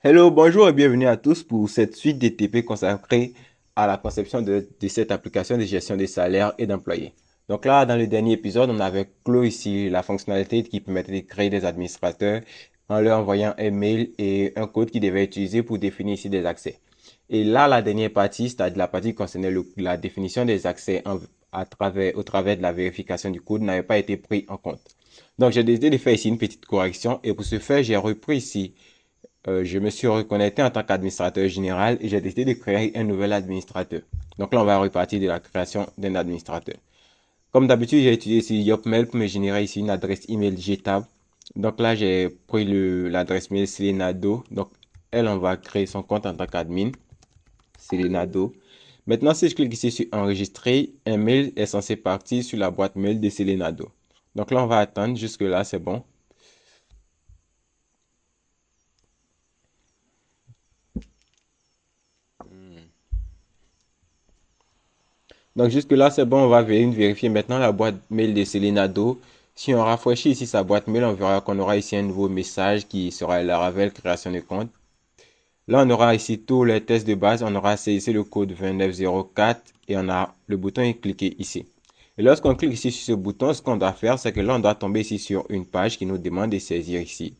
Hello, bonjour et bienvenue à tous pour cette suite des TP consacrée à la conception de cette application de gestion des salaires et d'employés. Donc là, dans le dernier épisode, on avait clos ici la fonctionnalité qui permettait de créer des administrateurs en leur envoyant un mail et un code qu'ils devaient utiliser pour définir ici des accès. Et là, la dernière partie, c'est-à-dire la partie concernant la définition des accès au travers de la vérification du code, n'avait pas été pris en compte. Donc, j'ai décidé de faire ici une petite correction et pour ce faire, j'ai repris ici je me suis reconnecté en tant qu'administrateur général et j'ai décidé de créer un nouvel administrateur. Donc là, on va repartir de la création d'un administrateur. Comme d'habitude, j'ai utilisé ici Yopmail pour me générer ici une adresse email jetable. Donc là, j'ai pris l'adresse mail Selenado. Donc, elle, on va créer son compte en tant qu'admin. Selenado. Maintenant, si je clique ici sur enregistrer, un mail est censé partir sur la boîte mail de Selenado. Donc là, on va attendre. Jusque-là, c'est bon. Donc jusque-là, c'est bon, on va venir vérifier maintenant la boîte mail de Selenado. Si on rafraîchit ici sa boîte mail, on verra qu'on aura ici un nouveau message qui sera la Laravel création de compte. Là, on aura ici tous les tests de base. On aura saisi le code 2904 et on a le bouton et cliquer ici. Et lorsqu'on clique ici sur ce bouton, ce qu'on doit faire, c'est que là, on doit tomber ici sur une page qui nous demande de saisir ici.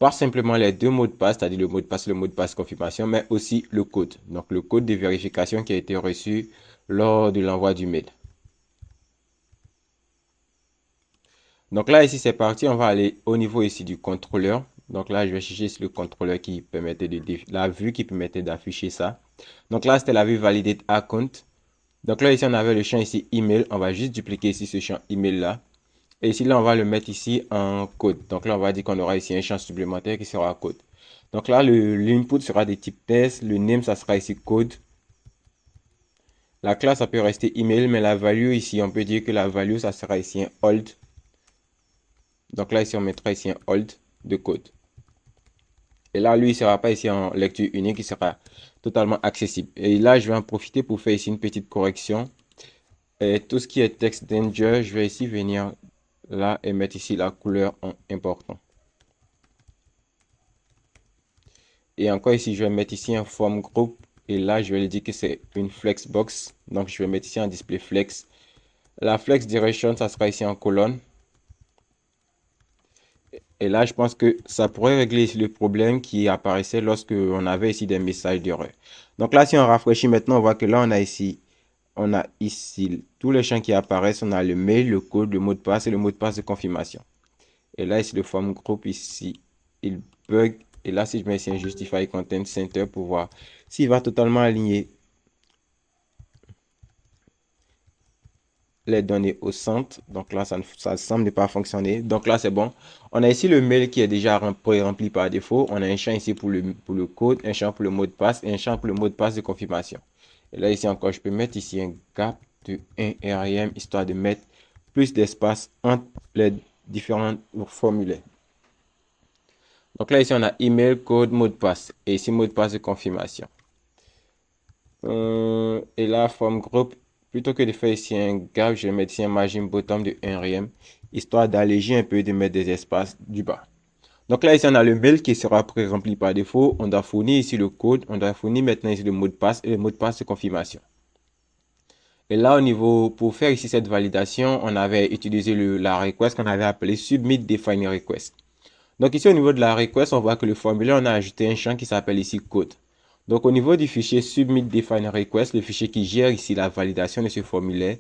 Pas simplement les deux mots de passe, c'est-à-dire le mot de passe et le mot de passe confirmation, mais aussi le code. Donc, le code de vérification qui a été reçu lors de l'envoi du mail. Donc là, ici, c'est parti. On va aller au niveau ici du contrôleur. Donc là, je vais chercher le contrôleur qui permettait la vue qui permettait d'afficher ça. Donc là, c'était la vue validate account. Donc là, ici, on avait le champ ici email. On va juste dupliquer ici ce champ email là. Et ici, là, on va le mettre ici en code. Donc là, on va dire qu'on aura ici un champ supplémentaire qui sera code. Donc là, l'input sera des types test. Le name, ça sera ici code. La classe, ça peut rester email, mais la value ici, on peut dire que la value, ça sera ici un old. Donc là, ici, on mettra ici un old de code. Et là, lui, il ne sera pas ici en lecture unique, il sera totalement accessible. Et là, je vais en profiter pour faire ici une petite correction. Et tout ce qui est text danger, je vais ici venir là et mettre ici la couleur en important. Et encore ici, je vais mettre ici un form group. Et là, je vais lui dire que c'est une flexbox. Donc, je vais mettre ici un display flex. La flex direction, ça sera ici en colonne. Et là, je pense que ça pourrait régler le problème qui apparaissait lorsque on avait ici des messages d'erreur. Donc là, si on rafraîchit maintenant, on voit que là, on a ici tous les champs qui apparaissent. On a le mail, le code, le mot de passe et le mot de passe de confirmation. Et là, ici, le form group, ici, il bug. Et là, si je mets ici un justify content center pour voir s'il va totalement aligner les données au centre. Donc là, ça semble ne pas fonctionner. Donc là, c'est bon. On a ici le mail qui est déjà rempli par défaut. On a un champ ici pour le code, un champ pour le mot de passe et un champ pour le mot de passe de confirmation. Et là, ici encore, je peux mettre ici un gap de 1 RM histoire de mettre plus d'espace entre les différents formulaires. Donc là, ici, on a email, code, mot de passe. Et ici, mot de passe de confirmation. Et là, form group, plutôt que de faire ici un gap, je vais mettre ici un margin bottom de 1 rem, histoire d'alléger un peu, de mettre des espaces du bas. Donc là, ici, on a le mail qui sera pré-rempli par défaut. On doit fournir ici le code. On doit fournir maintenant ici le mot de passe et le mot de passe de confirmation. Et là, au niveau, pour faire ici cette validation, on avait utilisé la request qu'on avait appelée submit define request. Donc ici, au niveau de la request, on voit que le formulaire, on a ajouté un champ qui s'appelle ici code. Donc au niveau du fichier submit define request, le fichier qui gère ici la validation de ce formulaire,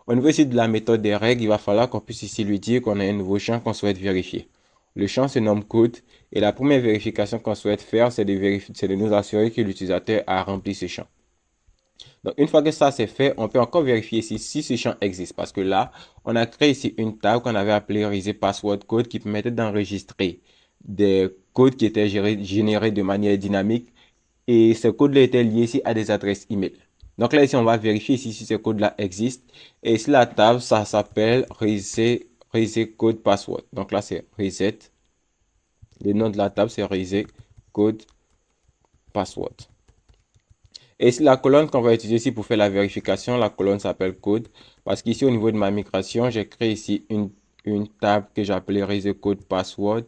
au niveau ici de la méthode des règles, il va falloir qu'on puisse ici lui dire qu'on a un nouveau champ qu'on souhaite vérifier. Le champ se nomme code et la première vérification qu'on souhaite faire, c'est de nous assurer que l'utilisateur a rempli ce champ. Donc, une fois que ça c'est fait, on peut encore vérifier ici si ce champ existe. Parce que là, on a créé ici une table qu'on avait appelée Reset Password Code qui permettait d'enregistrer des codes qui étaient générés de manière dynamique. Et ces codes-là étaient liés ici à des adresses email. Donc là, ici, on va vérifier ici si ces codes-là existent. Et ici, la table, ça s'appelle Reset Code Password. Donc là, c'est Reset. Le nom de la table, c'est Reset Code Password. Et ici, la colonne qu'on va utiliser ici pour faire la vérification, la colonne s'appelle code. Parce qu'ici, au niveau de ma migration, j'ai créé ici une table que j'ai appelée Reset Code Password.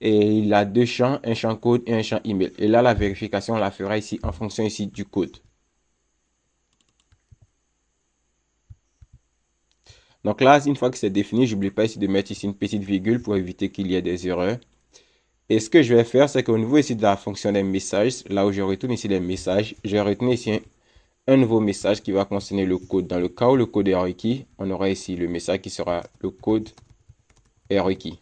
Et il a deux champs, un champ code et un champ email. Et là, la vérification, on la fera ici en fonction ici du code. Donc là, une fois que c'est défini, j'oublie pas ici de mettre ici une petite virgule pour éviter qu'il y ait des erreurs. Et ce que je vais faire, c'est qu'au niveau ici de la fonction des messages, là où je retourne ici les messages, je vais retenir ici un nouveau message qui va concerner le code. Dans le cas où le code est requis, on aura ici le message qui sera le code est requis.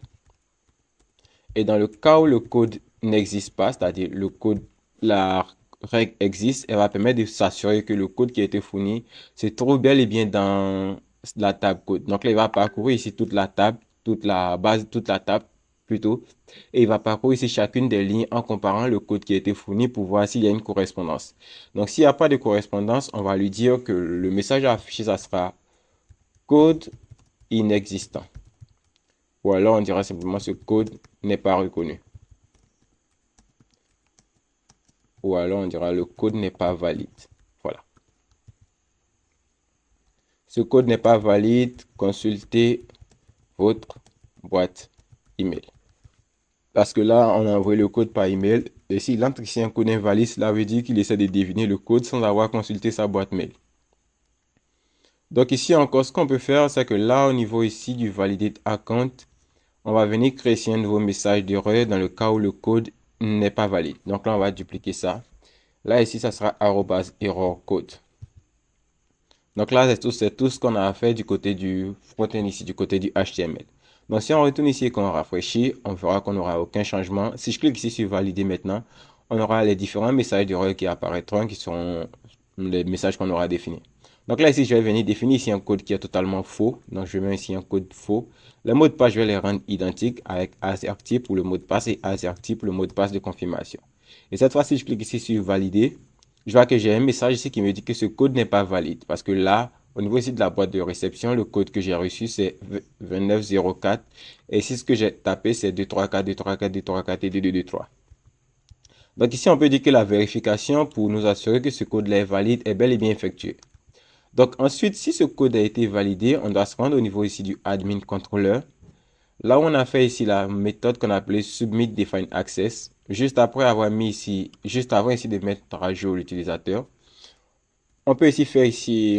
Et dans le cas où le code n'existe pas, c'est-à-dire le code, la règle existe, elle va permettre de s'assurer que le code qui a été fourni se trouve bel et bien dans la table code. Donc là, il va parcourir ici toute la table, toute la base, toute la table plutôt. Et il va parcourir ici chacune des lignes en comparant le code qui a été fourni pour voir s'il y a une correspondance. Donc s'il n'y a pas de correspondance, on va lui dire que le message affiché, ça sera code inexistant. Ou alors on dira simplement ce code n'est pas reconnu. Ou alors on dira le code n'est pas valide. Voilà. Ce code n'est pas valide, consultez votre boîte email. Parce que là, on a envoyé le code par email. Et s'il entre ici un code invalide, cela veut dire qu'il essaie de deviner le code sans avoir consulté sa boîte mail. Donc ici encore, ce qu'on peut faire, c'est que là, au niveau ici du validate account, on va venir créer ici un nouveau message d'erreur dans le cas où le code n'est pas valide. Donc là, on va dupliquer ça. Là, ici, ça sera @error code. Donc là, c'est tout ce qu'on a à faire du côté du front-end ici, du côté du HTML. Donc si on retourne ici et qu'on rafraîchit, on verra qu'on n'aura aucun changement. Si je clique ici sur valider maintenant, on aura les différents messages d'erreur qui apparaîtront, qui seront les messages qu'on aura définis. Donc là, ici, je vais venir définir ici un code qui est totalement faux. Donc je mets ici un code faux. Les mots de passe, je vais les rendre identiques avec assertif pour le mot de passe et assertif pour le mot de passe de confirmation. Et cette fois-ci, je clique ici sur valider. Je vois que j'ai un message ici qui me dit que ce code n'est pas valide. Parce que là, au niveau ici de la boîte de réception, le code que j'ai reçu, c'est 2904. Et ici, ce que j'ai tapé, c'est 234, 234, 234 et 2223. Donc ici, on peut dire que la vérification pour nous assurer que ce code-là est valide est bel et bien effectuée. Donc ensuite, si ce code a été validé, on doit se rendre au niveau ici du admin controller. Là où on a fait ici la méthode qu'on a appelée submit define access, juste après avoir mis ici, juste avant ici de mettre à jour l'utilisateur, on peut ici faire ici,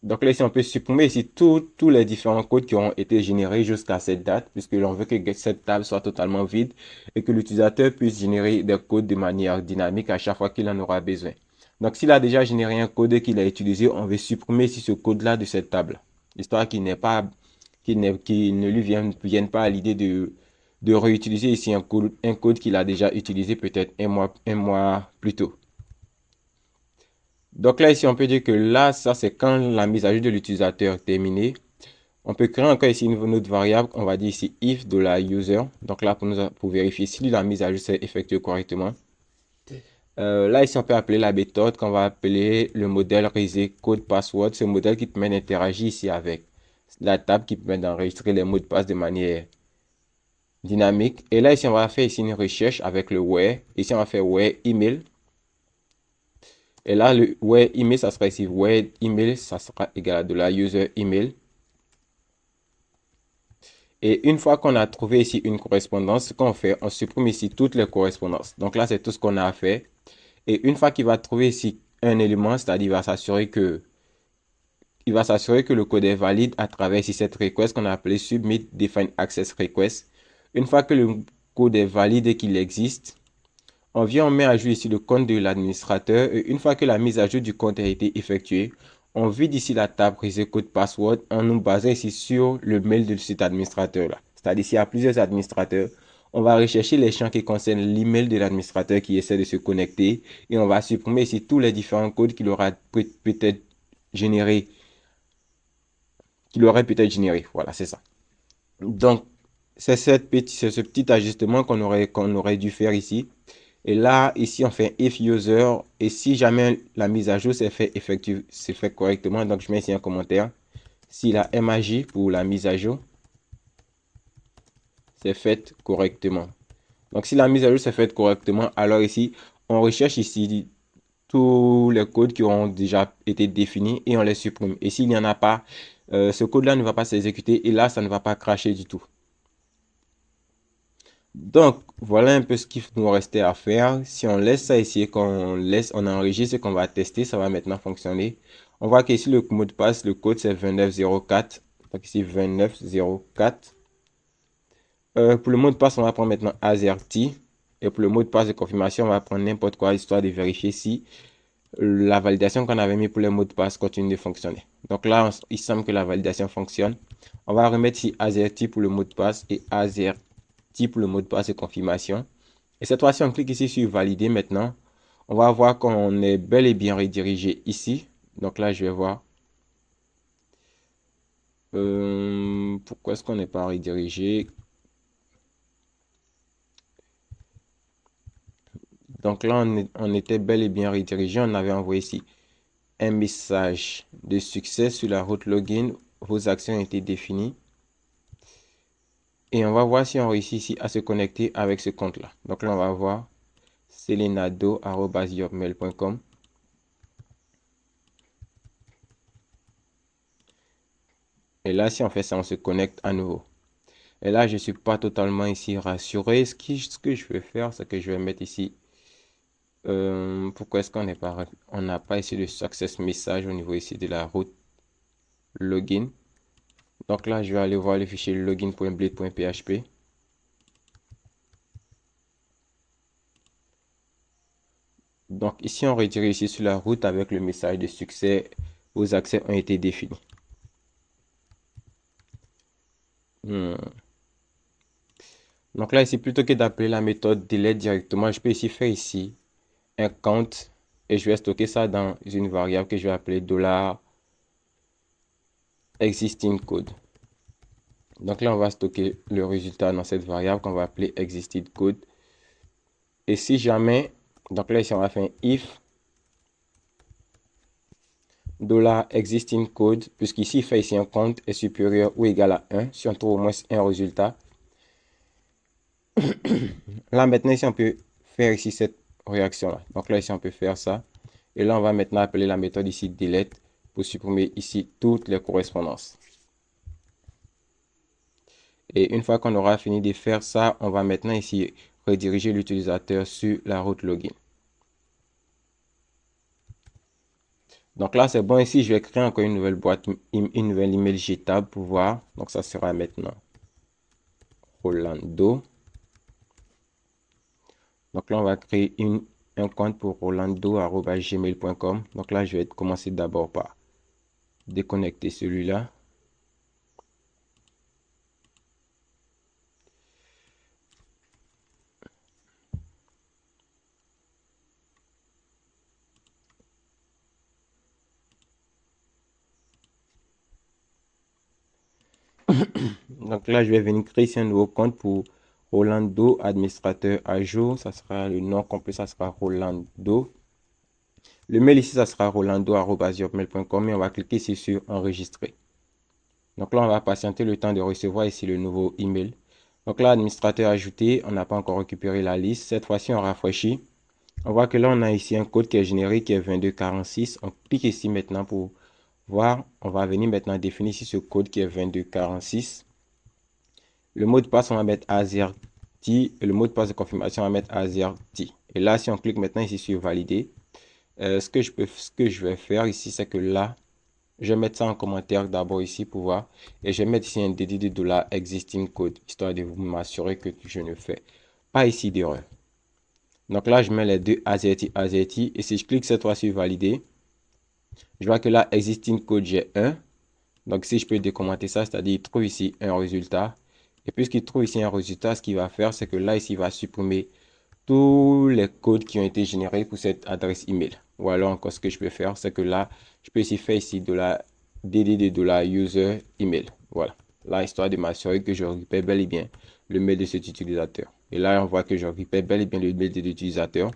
donc là ici on peut supprimer ici tous les différents codes qui ont été générés jusqu'à cette date, puisque l'on veut que cette table soit totalement vide et que l'utilisateur puisse générer des codes de manière dynamique à chaque fois qu'il en aura besoin. Donc s'il a déjà généré un code et qu'il a utilisé, on veut supprimer ici ce code-là de cette table, histoire qu'il ne lui vienne pas à l'idée de réutiliser ici un code qu'il a déjà utilisé peut-être un mois plus tôt. Donc là, ici, on peut dire que là, ça, c'est quand la mise à jour de l'utilisateur est terminée. On peut créer encore ici une autre variable. On va dire ici if de la user. Donc là, pour vérifier si la mise à jour s'est effectuée correctement. Là, ici, on peut appeler la méthode qu'on va appeler le modèle Reset Code Password. C'est un modèle qui permet d'interagir ici avec la table qui permet d'enregistrer les mots de passe de manière dynamique. Et là, ici, on va faire ici une recherche avec le where. Ici, on va faire where email. Et là, le where email, ça sera ici where email, ça sera égal à de la user email. Et une fois qu'on a trouvé ici une correspondance, ce qu'on fait, on supprime ici toutes les correspondances. Donc là, c'est tout ce qu'on a à faire. Et une fois qu'il va trouver ici un élément, c'est-à-dire il va s'assurer que le code est valide à travers ici cette request qu'on a appelée submit define access request. Une fois que le code est valide et qu'il existe, on vient, on met à jour ici le compte de l'administrateur. Et une fois que la mise à jour du compte a été effectuée, on vide ici la table Reset Code Password en nous basant ici sur le mail de cet administrateur-là. C'est-à-dire s'il y a plusieurs administrateurs, on va rechercher les champs qui concernent l'email de l'administrateur qui essaie de se connecter et on va supprimer ici tous les différents codes qu'il aura peut-être généré. Voilà, c'est ça. Donc, c'est ce petit ajustement qu'on aurait dû faire ici. Et là, ici, on fait if user. Et si jamais la mise à jour s'est fait correctement, donc je mets ici un commentaire. Si la MAJ pour la mise à jour s'est faite correctement. Donc, si la mise à jour s'est faite correctement, alors ici, on recherche ici tous les codes qui ont déjà été définis et on les supprime. Et s'il n'y en a pas, ce code-là ne va pas s'exécuter et là, ça ne va pas cracher du tout. Donc, voilà un peu ce qu'il nous restait à faire. Si on laisse ça ici et on enregistre et qu'on va tester, ça va maintenant fonctionner. On voit qu'ici, le mot de passe, le code, c'est 2904. Donc ici, 2904. Pour le mot de passe, on va prendre maintenant AZERTY. Et pour le mot de passe de confirmation, on va prendre n'importe quoi, histoire de vérifier si la validation qu'on avait mis pour les mots de passe continue de fonctionner. Donc là, il semble que la validation fonctionne. On va remettre ici AZERTY pour le mot de passe et AZERTY pour le mot de passe de confirmation. Et cette fois-ci, on clique ici sur valider maintenant. On va voir qu'on est bel et bien redirigé ici. Donc là, je vais voir. Pourquoi est-ce qu'on n'est pas redirigé? Donc là, on était bel et bien redirigé. On avait envoyé ici un message de succès sur la route login. Vos actions ont été définies. Et on va voir si on réussit ici à se connecter avec ce compte-là. Donc là, on va voir selenado@yopmail.com. Et là, si on fait ça, on se connecte à nouveau. Et là, je ne suis pas totalement ici rassuré. Ce que je vais faire, c'est que je vais mettre ici. Pourquoi est-ce on n'a pas ici le success message au niveau ici de la route login. Donc là, je vais aller voir le fichier login.blade.php. Donc ici, on redirige ici sur la route avec le message de succès. Vos accès ont été définis. Donc là, ici, plutôt que d'appeler la méthode delete directement, je peux ici faire ici un count et je vais stocker ça dans une variable que je vais appeler $existing code. Donc là, on va stocker le résultat dans cette variable qu'on va appeler existing code. Et si jamais, donc là ici, on va faire un if $existing code, puisqu'ici, il fait ici un compte est supérieur ou égal à 1, si on trouve au moins un résultat. Là, maintenant, ici, on peut faire ici cette réaction-là. Donc là, ici, on peut faire ça. Et là, on va maintenant appeler la méthode ici delete pour supprimer ici toutes les correspondances. Et une fois qu'on aura fini de faire ça, on va maintenant ici rediriger l'utilisateur sur la route login. Donc là, c'est bon. Ici, je vais créer encore une nouvelle boîte, une nouvelle email jetable pour voir. Donc ça sera maintenant Rolando. Donc là, on va créer un compte pour rolando@gmail.com. Donc là, je vais commencer d'abord par déconnecter celui-là. Donc là, je vais venir créer un nouveau compte pour Rolando, administrateur à jour. Ça sera le nom complet, ça sera Rolando. Le mail ici, ça sera rolando@yopmail.com et on va cliquer ici sur enregistrer. Donc là, on va patienter le temps de recevoir ici le nouveau email. Donc là, administrateur ajouté, on n'a pas encore récupéré la liste. Cette fois-ci, on rafraîchit. On voit que là, on a ici un code qui est généré qui est 2246. On clique ici maintenant pour voir. On va venir maintenant définir ici ce code qui est 2246. Le mot de passe, on va mettre AZERTY. Et le mot de passe de confirmation, on va mettre AZERTY. Et là, si on clique maintenant ici sur valider, ce que je vais faire ici, c'est que là, je vais mettre ça en commentaire d'abord ici pour voir. Et je vais mettre ici un dédié de $existing code, histoire de m'assurer que je ne fais pas ici d'erreur. Donc là, je mets les deux AZERTY, AZERTY. Et si je clique cette fois sur valider, je vois que là, existing code, j'ai 1. Donc si je peux décommenter ça, c'est-à-dire il trouve ici un résultat. Et puisqu'il trouve ici un résultat, ce qu'il va faire, c'est que là, ici, il va supprimer tous les codes qui ont été générés pour cette adresse email. Ou alors encore, ce que je peux faire, c'est que là, je peux ici faire ici de la DDD de la user email. Voilà. Là, histoire de m'assurer que je récupère bel et bien le mail de cet utilisateur. Et là, on voit que je récupère bel et bien le mail de l'utilisateur.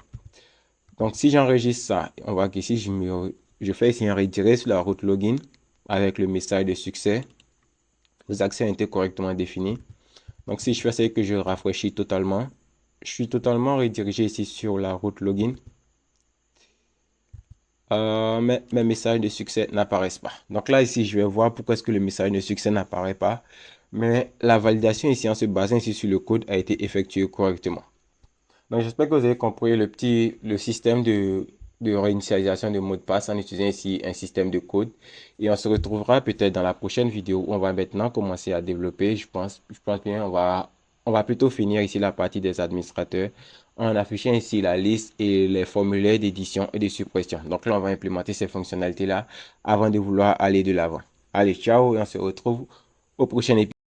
Donc, si j'enregistre ça, on voit qu'ici, je fais ici un redirect sur la route login avec le message de succès. Vos accès ont été correctement définis. Donc, si je fais ça et que je rafraîchis totalement, je suis totalement redirigé ici sur la route login. Mais mes messages de succès n'apparaissent pas. Donc là, ici, je vais voir pourquoi est-ce que le message de succès n'apparaît pas. mais la validation ici en se basant ici sur le code a été effectuée correctement. Donc, j'espère que vous avez compris le système de réinitialisation de mot de passe en utilisant ici un système de code. Et on se retrouvera peut-être dans la prochaine vidéo où on va maintenant commencer à développer. Je pense bien, on va plutôt finir ici la partie des administrateurs en affichant ici la liste et les formulaires d'édition et de suppression. Donc là, on va implémenter ces fonctionnalités-là avant de vouloir aller de l'avant. Allez, ciao et on se retrouve au prochain épisode.